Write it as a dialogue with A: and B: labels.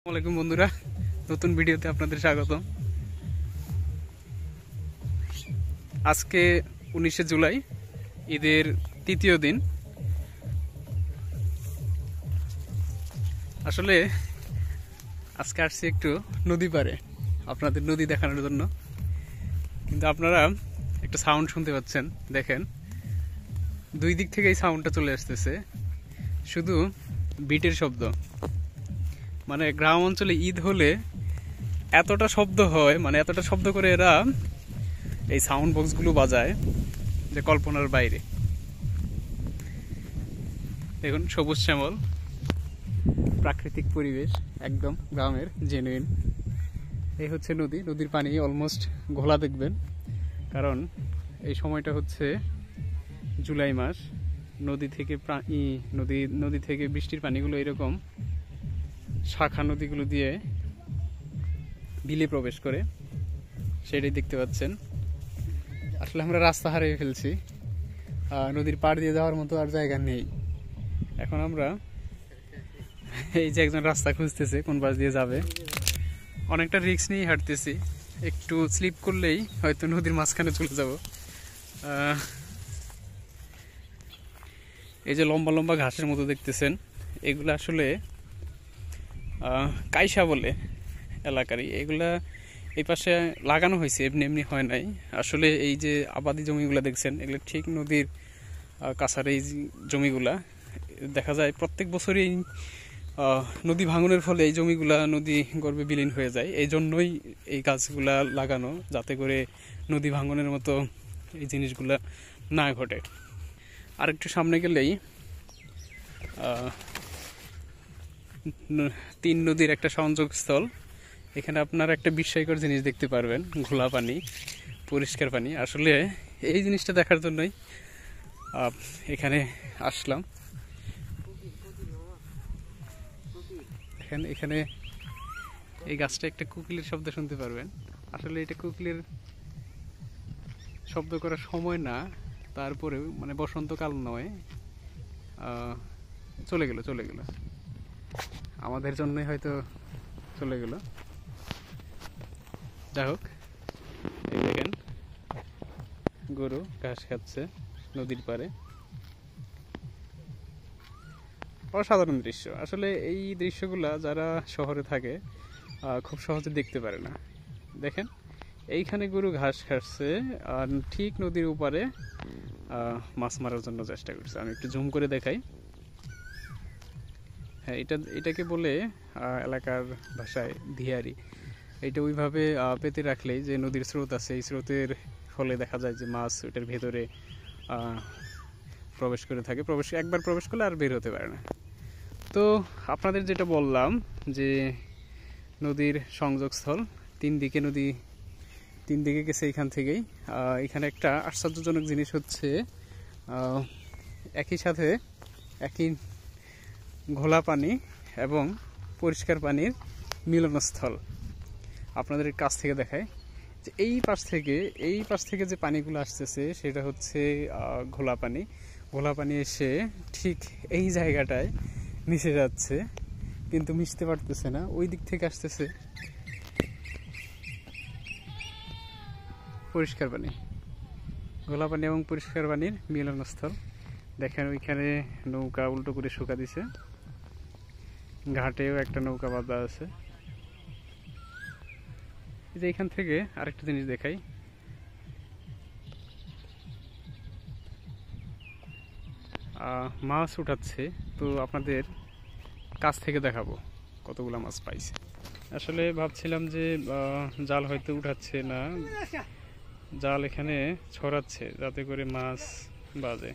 A: আসসালামু বন্ধুরা, নতুন ভিডিওতে আপনাদের স্বাগত। আজকে 19শে জুলাই, ঈদের তৃতীয় দিন। আসলে আজকে আসছি একটু নদী পাড়ে আপনাদের নদী দেখানোর জন্য, কিন্তু আপনারা একটা সাউন্ড শুনতে পাচ্ছেন। দেখেন, দুই দিক থেকে এই সাউন্ডটা চলে আসতেছে, শুধু বিটের শব্দ। মানে গ্রাম অঞ্চলে ঈদ হলে এতটা শব্দ হয়, মানে এতটা শব্দ করে এরা এই সাউন্ড বক্সগুলো বাজায় যে কল্পনার বাইরে। দেখুন, সবুজ শ্যামল প্রাকৃতিক পরিবেশ, একদম গ্রামের জেনুইন। এই হচ্ছে নদী, নদীর পানি অলমোস্ট ঘোলা দেখবেন, কারণ এই সময়টা হচ্ছে জুলাই মাস। নদী থেকে নদী থেকে বৃষ্টির পানিগুলো এরকম শাখা নদীগুলো দিয়ে বিলে প্রবেশ করে, সেটাই দেখতে পাচ্ছেন। আসলে আমরা রাস্তা হারিয়ে ফেলছি, নদীর পাড় দিয়ে যাওয়ার মতো আর জায়গা নেই। এখন আমরা এই যে একজন রাস্তা খুঁজতেছে কোন পাশ দিয়ে যাবে, অনেকটা রিস্ক নিয়েই হাঁটতেছি। একটু স্লিপ করলেই হয়তো নদীর মাঝখানে চলে যাব। এই যে লম্বা লম্বা ঘাসের মতো দেখতেছেন, এগুলো আসলে কাইসা বলে এলাকারই। এগুলা এই পাশে লাগানো হয়েছে, এমনি এমনি হয় নাই। আসলে এই যে আবাদি জমিগুলা দেখছেন, এগুলো ঠিক নদীর কাছার এই জমিগুলা দেখা যায় প্রত্যেক বছরই নদী ভাঙনের ফলে এই জমিগুলা নদী গর্ভে বিলীন হয়ে যায়। এই জন্যই এই গাছগুলা লাগানো, যাতে করে নদী ভাঙনের মতো এই জিনিসগুলা না ঘটে। আর একটু সামনে গেলেই তিন নদীর একটা সংযোগস্থল। এখানে আপনারা একটা বিস্ময়কর জিনিস দেখতে পারবেন, ঘোলা পানি, পরিষ্কার পানি। আসলে এই জিনিসটা দেখার জন্যই এখানে আসলাম। এখানে এই গাছটা একটা কোকিলের শব্দ শুনতে পারবেন। আসলে এটা কোকিলের শব্দ করার সময় না, তারপরেও মানে বসন্তকাল নয়, চলে গেল আমাদের জন্যই হয়তো চলে গেল। যাই হোক, এই দেখেন গরু ঘাস খাচ্ছে নদীর পাড়ে। অসাধারণ দৃশ্য। আসলে এই দৃশ্যগুলা যারা শহরে থাকে খুব সহজে দেখতে পারে না। দেখেন, এইখানে গরু ঘাস খাচ্ছে, আর ঠিক নদীর উপরে মাছ মারার জন্য চেষ্টা করছে। আমি একটু জুম করে দেখাই। হ্যাঁ, এটাকে বলে এলাকার ভাষায় ধিয়ারি। এটা ওইভাবে পেতে রাখলেই, যে নদীর স্রোত আছে, এই স্রোতের ফলে দেখা যায় যে মাছ ওইটার ভেতরে প্রবেশ করে থাকে। একবার প্রবেশ করলে আর বের হতে পারে না। তো আপনাদের যেটা বললাম, যে নদীর সংযোগস্থল, তিন দিকে গেছে এখান থেকেই। এখানে একটা আশ্চর্যজনক জিনিস হচ্ছে, একই সাথে একই ঘোলা পানি এবং পরিষ্কার পানির মিলনস্থল। আপনাদের কাছ থেকে দেখায় যে এই পাশ থেকে যে পানিগুলো আসতেছে, সেটা হচ্ছে ঘোলা পানি এসে ঠিক এই জায়গাটায় মিশে যাচ্ছে, কিন্তু মিশতে পারতেছে না। ওই দিক থেকে আসতেছে পরিষ্কার পানি। ঘোলা পানি এবং পরিষ্কার পানির মিলনস্থল। দেখেন, ওইখানে নৌকা উল্টো করে শুকা দিছে, ঘাটেও একটা নৌকা বাঁধা আছে। যে এখান থেকে আরেকটা জিনিস দেখাই, মাছ উঠাচ্ছে। তো আপনাদের কাছ থেকে দেখাবো কতগুলো মাছ পাইছে। আসলে ভাবছিলাম যে জাল হয়তো উঠাচ্ছে না, জাল এখানে ছড়াচ্ছে যাতে করে মাছ বাজে।